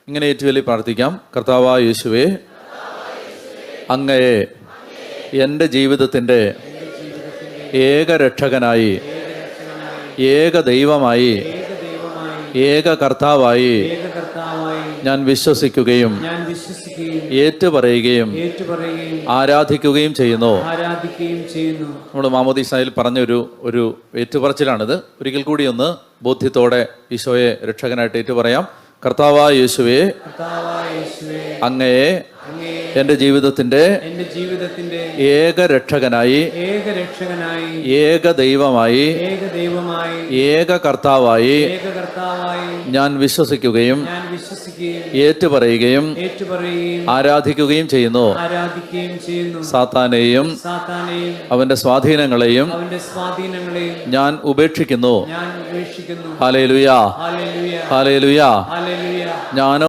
ഇങ്ങനെ ഏറ്റുചൊല്ലി പ്രാർത്ഥിക്കാം. കർത്താവായ യേശുവേ, അങ്ങയെ എൻ്റെ ജീവിതത്തിൻ്റെ ഏക രക്ഷകനായി, ഏക ദൈവമായി, ഏക കർത്താവായി ഞാൻ വിശ്വസിക്കുകയും ഏറ്റുപറയുകയും ആരാധിക്കുകയും ചെയ്യുന്നു. നമ്മൾ മാമോദീസായിൽ പറഞ്ഞൊരു ഏറ്റുപറച്ചിലാണിത്. ഒരിക്കൽ കൂടി ഒന്ന് ബോധ്യത്തോടെ ഈശോയെ രക്ഷകനായിട്ട് ഏറ്റുപറയാം. കർത്താവായ യേശുവേ, അങ്ങയെ എൻ്റെ ജീവിതത്തിൻ്റെ ഏക രക്ഷകനായി, ഏക ദൈവമായി, ഏക കർത്താവായി ഞാൻ വിശ്വസിക്കുകയും ഏറ്റുപറയുകയും ആരാധിക്കുകയും ചെയ്യുന്നു. സാത്താനെയും അവന്റെ സ്വാധീനങ്ങളെയും ഞാൻ ഉപേക്ഷിക്കുന്നു. Hallelujah, hallelujah. ഞാൻ